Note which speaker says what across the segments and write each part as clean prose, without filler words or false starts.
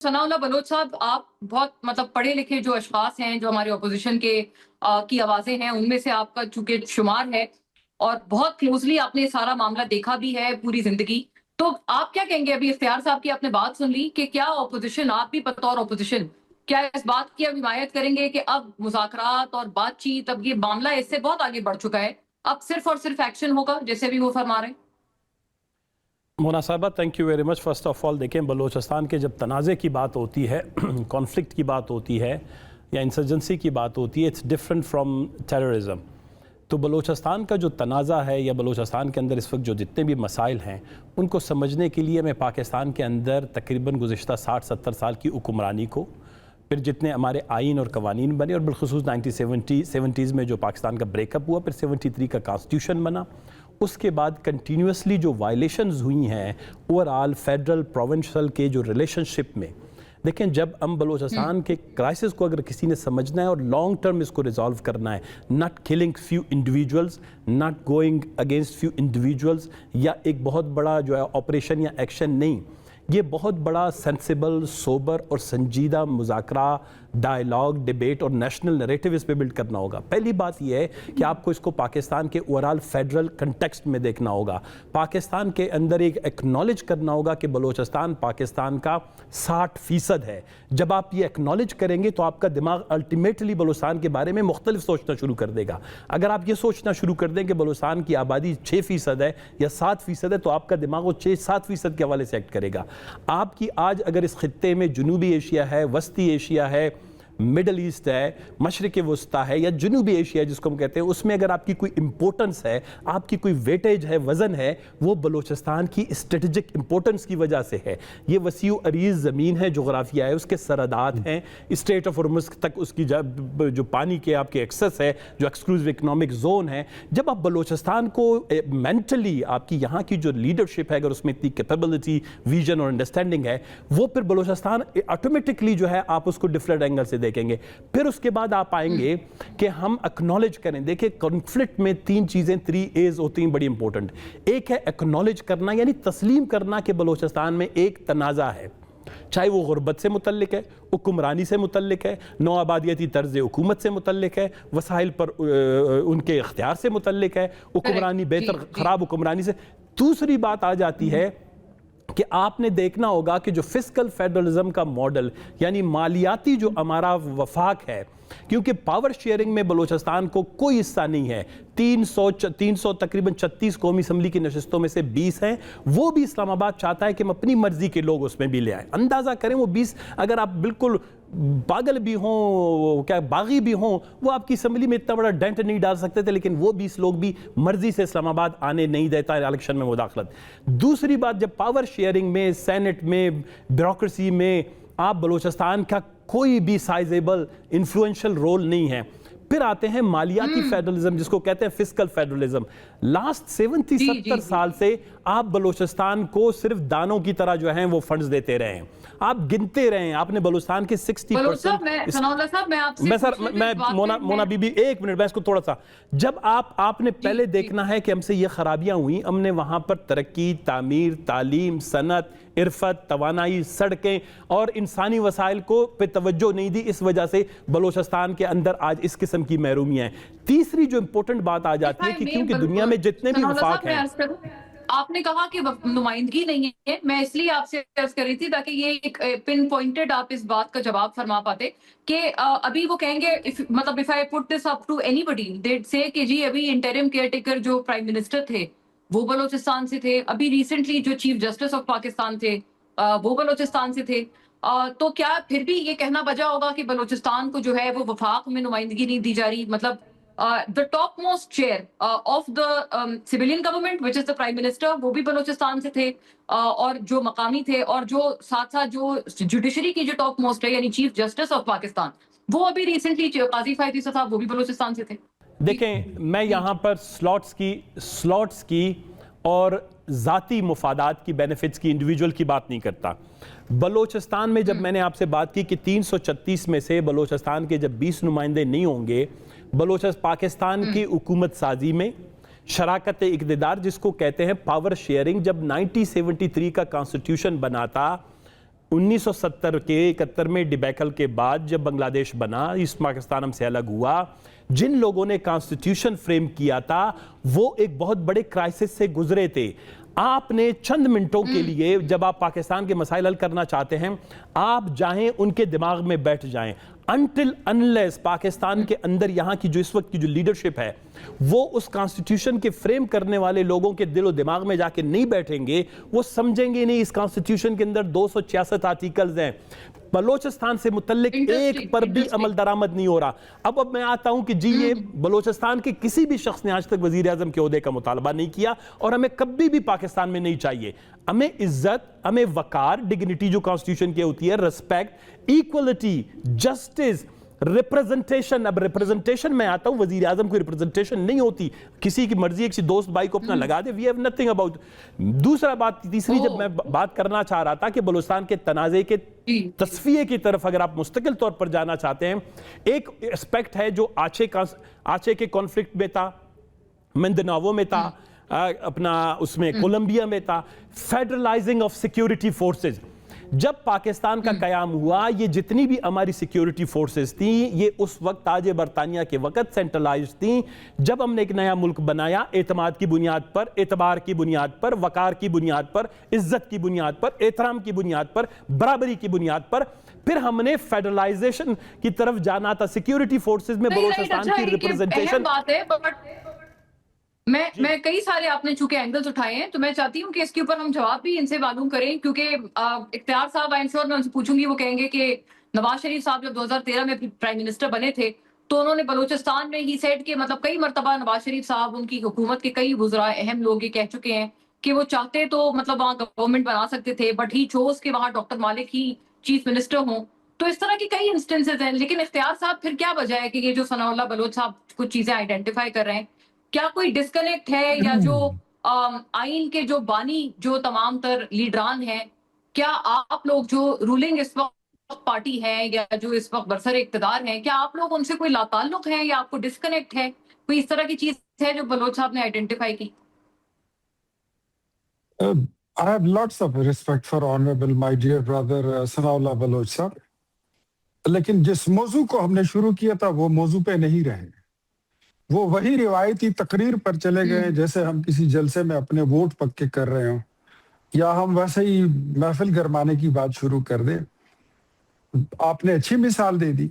Speaker 1: सनाउल्लाह बलोच साहब, आप बहुत मतलब पढ़े लिखे जो अशखास हैं, जो हमारे ऑपोजिशन के की आवाज़ें हैं, उनमें से आपका चूँकि शुमार है और बहुत क्लोज़ली आपने सारा मामला देखा भी है पूरी ज़िंदगी। तो आप क्या कहेंगे, अभी इख्तियार साहब की आपने बात सुन ली कि क्या ऑपोजिशन, आप भी बतौर ऑपोजिशन, क्या इस बात की अब हिमायत करेंगे कि अब मुज़ाकरात और बातचीत, अब ये मामला इससे बहुत आगे बढ़ चुका है, अब सिर्फ़ और सिर्फ़ एक्शन होगा, जैसे भी वो फरमा रहे हैं?
Speaker 2: मोना साहबा, thank you very much. First of all देखें, बलूचिस्तान के जब तनाज़े की बात होती है, कॉन्फ्लिक्ट की बात होती है या इंसर्जेंसी की बात होती है, इट्स डिफरेंट फ्रॉम टेररिज्म। तो बलूचिस्तान का जो तनाज़ा है या बलूचिस्तान के अंदर इस वक्त जो जितने भी मसाइल हैं, उनको समझने के लिए मैं पाकिस्तान के अंदर तकरीबन गुज़िश्ता 60-70 साल की हुक्मरानी को, फिर जितने हमारे आइन और कवानीन बने और बिलखुसूस 1970s में जो पाकिस्तान का ब्रेकअप हुआ, फिर 73 का कॉन्स्टिट्यूशन बना, उसके बाद कंटिन्यूसली जो वायलेशंस हुई हैं ओवरऑल फेडरल प्रोविंशियल के जो रिलेशनशिप में। देखें, जब हम बलूचिस्तान के क्राइसिस को अगर किसी ने समझना है और लॉन्ग टर्म इसको रिजॉल्व करना है, not killing few individuals, not going against few individuals, या एक बहुत बड़ा जो है ऑपरेशन या एक्शन नहीं, ये बहुत बड़ा सेंसिबल, सोबर और संजीदा मुज़ाकरा, डायलॉग, डिबेट और नेशनल नैरेटिव इस पे बिल्ड करना होगा। पहली बात यह है कि आपको इसको पाकिस्तान के ओवरऑल फेडरल कंटेक्स्ट में देखना होगा। पाकिस्तान के अंदर एक एक्नॉलेज करना होगा कि बलूचिस्तान पाकिस्तान का 60% है। जब आप ये एक्नॉलेज करेंगे तो आपका दिमाग अल्टीमेटली बलूचिस्तान के बारे में मुख्तलिफ सोचना शुरू कर देगा। अगर आप ये सोचना शुरू कर दें कि बलूचिस्तान की आबादी 6% है या 7% है, तो आपका दिमाग वो 6-7% के हवाले से एक्ट करेगा। आपकी आज अगर इस खित्ते में जनूबी एशिया है, वस्ती एशिया है, मिडल ईस्ट है, मशरिक वस्ता है या जनूबी एशिया जिसको हम कहते हैं, उसमें अगर आपकी कोई इंपॉर्टेंस है, आपकी कोई वेटेज है, वज़न है, वो बलूचिस्तान की स्ट्रेटजिक इंपॉर्टेंस की वजह से है। ये वसीउ अरीज़ ज़मीन है, जोग्राफिया है, उसके सरहदात हैं, स्ट्रेट ऑफ हॉर्मुज़ तक उसकी जो पानी के आपके एक्सेस है, जो एक्सक्लूसिव इकनॉमिक जोन है। जब आप बलूचिस्तान को मेंटली, आपकी यहाँ की जो लीडरशिप है, अगर उसमें इतनी कैपेबिलिटी, विजन और अंडरस्टैंडिंग है, वो फिर बलूचिस्तान ऑटोमेटिकली जो है आप उसको डिफरेंट एंगल से देखेंगे। फिर उसके बाद आप आएंगे कि हम एक्नॉलेज करें। देखिए, कॉन्फ्लिक्ट में 3 चीजें, 3 A's होती हैं बड़ी इंपॉर्टेंट। एक है एक्नॉलेज करना, यानी तस्लीम करना कि बलूचिस्तान में एक तनाज़ा है, चाहे वो गुर्बत से मुतल्लिक है, हुक्मरानी से मुतल्लिक है, नौ आबादियती तर्ज हुकूमत से मुतल्लिक है, वसाइल पर उनके इख्तियार से मुतल्लिक है, हुक्मरानी बेहतर खराब हुक्मरानी से। दूसरी बात आ जाती है कि आपने देखना होगा कि जो फिस्कल फेडरलिज्म का मॉडल, यानी मालियाती जो हमारा वफाक है, क्योंकि पावर शेयरिंग में बलूचिस्तान को कोई हिस्सा नहीं है। 300 तकरीबन 36 कौमी असम्बली की नशिस्तों में से 20 हैं, वो भी इस्लामाबाद चाहता है कि हम अपनी मर्जी के लोग उसमें भी ले आए। अंदाज़ा करें, वो 20, अगर आप बिल्कुल पागल भी हों, क्या बागी भी हों, वो आपकी असम्बली में इतना बड़ा डेंट नहीं डाल सकते थे, लेकिन वो 20 लोग भी मर्जी से इस्लामाबाद आने नहीं देता है इलेक्शन में मुदाखलत। दूसरी बात, जब पावर शेयरिंग में, सेनेट में, ब्यूरोक्रेसी में आप बलूचिस्तान का कोई भी साइजेबल इन्फ्लुएंशियल रोल नहीं है। फिर आते हैं मालियाती फेडरलिज्म, जिसको कहते हैं फिस्कल फेडरलिज्म। लास्ट 70-70 साल से आप बलूचिस्तान को सिर्फ दानों की तरह जो हैं वो फंड्स देते रहे हैं, आप गिनते रहे हैं। आपने बलूचिस्तान के 60%। मैं मोना बीबी, एक मिनट, मैं इसको थोड़ा सा, जब आपने पहले देखना है कि हमसे ये खराबियां हुई, हमने वहां पर तरक्की, तामीर, तालीम, सनत, इरफत, तवानाई, सड़कें और इंसानी वसाइल को पे तवज्जो नहीं दी। इस वजह से बलूचिस्तान के अंदर आज इस किस्म की महरूमियां हैं। तीसरी जो इंपॉर्टेंट बात आ जाती है कि क्योंकि दुनिया में जितने भी वफाक हैं,
Speaker 1: आपने कहा कि नुमाइंदगी नहीं है, मैं इसलिए आपसे अर्ज कर रही थी ताकि ये एक पिन पॉइंटेड आप इस बात का जवाब फरमा पाते कि अभी वो कहेंगे, if I put this up to anybody, they'd say कि जी अभी इंटरिम केयरटेकर जो प्राइम मिनिस्टर थे वो बलूचिस्तान से थे, अभी रिसेंटली जो चीफ जस्टिस ऑफ पाकिस्तान थे वो बलूचिस्तान से थे। तो क्या फिर भी ये कहना बजा होगा कि बलूचिस्तान को जो है वो वफाक में नुमाइंदगी नहीं दी जा रही? मतलब the topmost chair of the civilian government, which is the prime minister, वो भी बलूचिस्तान से थे, और जो मकामी थे, और जो साथ साथ जो जुडिशरी की जो टॉप मोस्ट है, यानी चीफ जस्टिस ऑफ पाकिस्तान, वो अभी रिसेंटली काजी फायद ईसा साहब, वो भी बलूचिस्तान से थे।
Speaker 2: देखें, मैं यहाँ पर स्लॉट्स की और ज़ाती मुफादात की, बेनिफिट्स की, इंडिविजुअल की बात नहीं करता। बलूचिस्तान में जब मैंने आपसे बात की कि 336 में से बलूचिस्तान के जब 20 नुमाइंदे नहीं होंगे, पाकिस्तान की हुकूमत साजी में शराकत इक़्तिदार, जिसको कहते हैं पावर शेयरिंग, जब 1973 का कॉन्स्टिट्यूशन बना था, 1970 के 71 में डिबैकल के बाद जब बांग्लादेश बना, ईस्ट पाकिस्तान हमसे अलग हुआ, जिन लोगों ने कॉन्स्टिट्यूशन फ्रेम किया था वो एक बहुत बड़े क्राइसिस से गुजरे थे। आपने चंद मिनटों के लिए, जब आप पाकिस्तान के मसाइल हल करना चाहते हैं, आप जाएं उनके दिमाग में बैठ जाएं। अनटिल अनलेस पाकिस्तान के अंदर यहाँ की जो इस वक्त की जो लीडरशिप है वो उस कॉन्स्टिट्यूशन के फ्रेम करने वाले लोगों के दिलो दिमाग में जाके नहीं बैठेंगे, वो समझेंगे नहीं इस कॉन्स्टिट्यूशन के अंदर 266 आर्टिकल्स हैं, बलोचिस्तान से मुतल्लिक एक पर भी अमल दरामद नहीं हो रहा। अब मैं आता हूं कि जी ये बलोचिस्तान के किसी भी शख्स ने आज तक वजीर आजम के ओहदे का मुतालबा नहीं किया और हमें कभी भी पाकिस्तान में नहीं चाहिए। हमें इज्जत, हमें वकार, डिग्निटी जो कॉन्स्टिट्यूशन की होती है, रिस्पेक्ट, इक्वलिटी, जस्टिस, रिप्रेजेंटेशन। अब रिप्रेजेंटेशन में आता हूं, वजीर आजम को रिप्रेजेंटेशन नहीं होती, किसी की मर्जी किसी दोस्त भाई को अपना लगा दे, वी हैव नथिंग अबाउट। दूसरा बात, तीसरी जब मैं बात करना चाह रहा था कि बलूचिस्तान के तनाज़े के तस्फिये की तरफ अगर आप मुस्तकिल तौर पर जाना चाहते हैं, एक एस्पेक्ट है जो आचे के कॉन्फ्लिक्ट में था, मिंदनावो में था, अपना उसमें कोलंबिया में था, फेडरलाइजिंग ऑफ सिक्योरिटी फोर्सेज। जब पाकिस्तान का कयाम हुआ, ये जितनी भी हमारी सिक्योरिटी फोर्सेस थी ये उस वक्त ताज बरतानिया के वक्त सेंट्रलाइज्ड थी। जब हमने एक नया मुल्क बनाया, एतमाद की बुनियाद पर, एतबार की बुनियाद पर, वकार की बुनियाद पर, इज्जत की बुनियाद पर, एहतराम की बुनियाद पर, बराबरी की बुनियाद पर, फिर हमने फेडरलाइजेशन की तरफ जाना था। सिक्योरिटी फोर्सेस में बलूचिस्तान की रिप्रेजेंटेशन,
Speaker 1: मैं कई सारे आपने चूंकि एंगल्स उठाए हैं, तो मैं चाहती हूं कि इसके ऊपर हम जवाब भी इनसे मालूम करें, क्योंकि इख्तियार साहब, आई एम श्योर मैं उनसे पूछूंगी, वो कहेंगे कि नवाज शरीफ साहब जब 2013 में प्राइम मिनिस्टर बने थे तो उन्होंने बलूचिस्तान में ही सेट के मतलब कई मरतबा नवाज शरीफ साहब, उनकी हुकूमत के कई वुज़रा, अहम लोग ये कह चुके हैं कि वो चाहते तो मतलब वहाँ गवर्नमेंट बना सकते थे, बट ही चोज के वहाँ डॉक्टर मालिक ही चीफ मिनिस्टर हों। तो इस तरह की कई इंस्टेंसेज हैं। लेकिन इख्तियार साहब, फिर क्या वजह है कि ये जो सनाउल्लाह बलोच साहब कुछ चीजें आइडेंटिफाई कर रहे हैं, क्या कोई डिस्कनेक्ट है, या जो आइन के जो बानी जो तमाम तर लीडरान हैं, क्या आप लोग जो रूलिंग इस वक्त पार्टी है या जो इस वक्त बरसर इक़्तिदार हैं, क्या आप लोग उनसे कोई लाताल्लुक है या आपको डिस्कनेक्ट है? कोई इस तरह की चीज है जो बलोच साहब ने आइडेंटिफाई की?
Speaker 3: I have lots of respect for honorable my dear brother Sanaullah Baloch साहब, लेकिन जिस मौजू को हमने शुरू किया था वो मौजू पे नहीं रहे। वो वही रिवायती तकरीर पर चले गए जैसे हम किसी जलसे में अपने वोट पक्के कर रहे हो, या हम वैसे ही महफिल गरमाने की बात शुरू कर दें। आपने अच्छी मिसाल दे दी,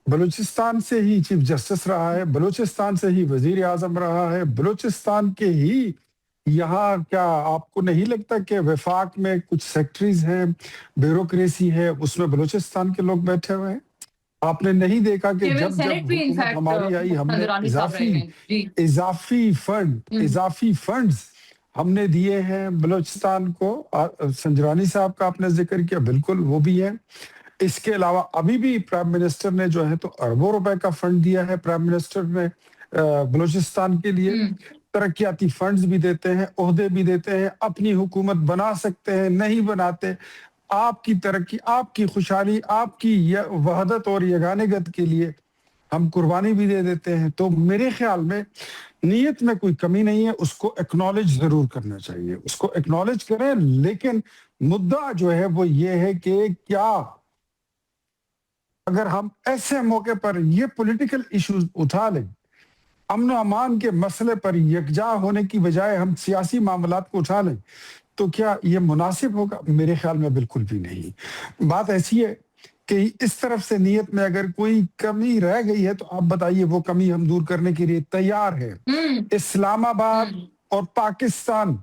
Speaker 3: बलूचिस्तान से ही चीफ जस्टिस रहा है, बलूचिस्तान से ही वजीर आजम रहा है, बलूचिस्तान के ही यहाँ, क्या आपको नहीं लगता कि वफाक में कुछ सेक्रेटरीज हैं, ब्यूरोक्रेसी है, उसमें बलूचिस्तान के लोग बैठे हुए हैं? आपने नहीं देखा कि जब हुकूमत हमारी आई हमने इजाफी फंड्स हमने दिए हैं बलूचिस्तान को। संजरानी साहब का आपने जिक्र किया, बिल्कुल वो भी है। इसके अलावा अभी भी प्राइम मिनिस्टर ने जो है तो अरबों रुपए का फंड दिया है प्राइम मिनिस्टर ने बलूचिस्तान के लिए। तरक्याती फंड्स भी देते हैं, ओहदे भी देते हैं, अपनी हुकूमत बना सकते हैं, नहीं बनाते। आपकी तरक्की, आपकी खुशहाली, आपकी वहदत और यगानगत के लिए हम कुर्बानी भी दे देते हैं। तो मेरे ख्याल में नीयत में कोई कमी नहीं है, उसको एक्नॉलेज जरूर करना चाहिए, उसको एक्नॉलेज करें। लेकिन मुद्दा जो है वो ये है कि क्या अगर हम ऐसे मौके पर ये पॉलिटिकल इश्यूज उठा लें, अमन अमान के मसले पर यकजा होने की बजाय हम सियासी मामलात को उठा लें, तो क्या ये मुनासिब होगा? मेरे ख्याल में बिल्कुल भी नहीं। बात ऐसी है कि इस तरफ से नीयत में अगर कोई कमी रह गई है तो आप बताइए, वो कमी हम दूर करने के लिए तैयार है। इस्लामाबाद और पाकिस्तान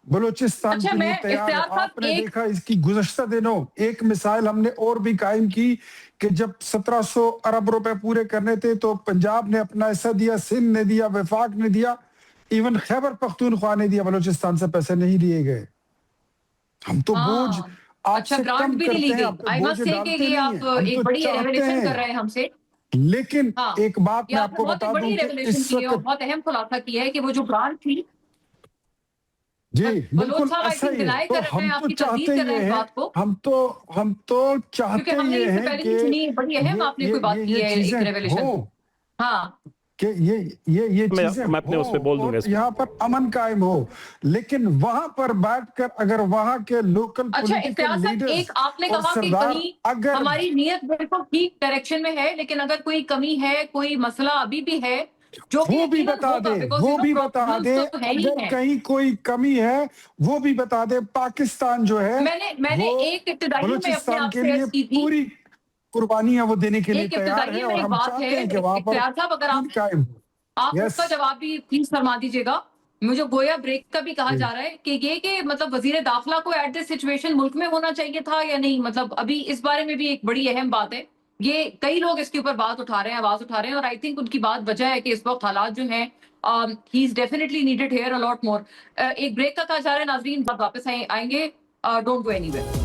Speaker 3: बलूचिस्तान के लिए तैयार है। आपने देखा इसकी गुज़श्ता दिनों एक मिसाल हमने और भी कायम की कि जब 1700 अरब रुपए पूरे करने थे तो पंजाब ने अपना हिस्सा दिया, सिंध ने दिया, वफाक ने दिया, इवन खैबर पख्तूनख्वा ने दिया, बलूचिस्तान से पैसे नहीं लिए गए। हम तो बोझ आपसे कम करते हैं, बोझ डालते नहीं हैं, हम तो चाहते हैं।
Speaker 1: हमसे।
Speaker 3: लेकिन एक बात मैं आपको बता दूं कि इस वक्त
Speaker 1: बहुत अहम खुलासा किया है कि वो जो ग्रांट थी,
Speaker 3: जी बिल्कुल ऐसा ही है। तो हम तो चाहते ये हैं, हम तो चाहते ये हैं कि
Speaker 1: बड़ी अहम आपने कोई बात की है एक रेवोल्यूशन। हाँ,
Speaker 3: कि ये चीजें
Speaker 2: मैं अपने
Speaker 3: हो
Speaker 2: उस पे बोल दूंगा
Speaker 3: और
Speaker 2: इस पे।
Speaker 3: यहाँ पर अमन कायम हो, लेकिन वहां पर बैठकर अगर वहां के लोकल
Speaker 1: अच्छा
Speaker 3: पॉलिटिकल
Speaker 1: इफ्तियार साहब,
Speaker 3: लीडर्स
Speaker 1: एक आपने
Speaker 3: और
Speaker 1: कहा कि
Speaker 3: सरदार
Speaker 1: कहीं
Speaker 3: अगर
Speaker 1: हमारी नीयत बिल्कुल ठीक डायरेक्शन में है, लेकिन अगर कोई कमी है, कोई मसला अभी भी है, जो कि
Speaker 3: वो भी
Speaker 1: यकीनन
Speaker 3: बता
Speaker 1: होगा,
Speaker 3: दे,
Speaker 1: बिकॉज
Speaker 3: वो भी बता
Speaker 1: प्रॉब्लम्स
Speaker 3: दे,
Speaker 1: तो है ही
Speaker 3: अगर
Speaker 1: है।
Speaker 3: कहीं कोई कमी है वो भी बता दे। पाकिस्तान जो है
Speaker 1: मैंने
Speaker 3: वो
Speaker 1: एक इब्तिदाई में अपने
Speaker 3: बलूचिस्तान
Speaker 1: आप
Speaker 3: के
Speaker 1: से
Speaker 3: लिए
Speaker 1: अर्ज की थी,
Speaker 3: पूरी कुर्बानियां वो देने के लिए
Speaker 1: एक
Speaker 3: तैयार है
Speaker 1: इब्तिदाई में
Speaker 3: और
Speaker 1: एक
Speaker 3: हम
Speaker 1: बात
Speaker 3: चाहते
Speaker 1: है
Speaker 3: हैं कि वहां पर
Speaker 1: इफ्तियार साहब, अगर
Speaker 3: अमन कायम हो।
Speaker 1: आप
Speaker 3: यस,
Speaker 1: उसका जवाब भी प्लीज फरमा दीजिएगा। मुझे गोया ब्रेक का भी कहा
Speaker 3: जी।
Speaker 1: जा रहा है कि ये कि मतलब वजीर दाखिला को एट दिस सिचुएशन मुल्क में होना चाहिए था या नहीं, मतलब अभी इस बारे में भी एक बड़ी अहम बात है। ये कई लोग इसके ऊपर बात उठा रहे हैं, आवाज उठा रहे हैं, और आई थिंक उनकी बात वजह है कि इस वक्त हालात जो हैं, he is definitely needed here a lot more. एक ब्रेक का कहा जा रहा है नाजरीन, वापस आएंगे, डोंट गो एनीवेयर।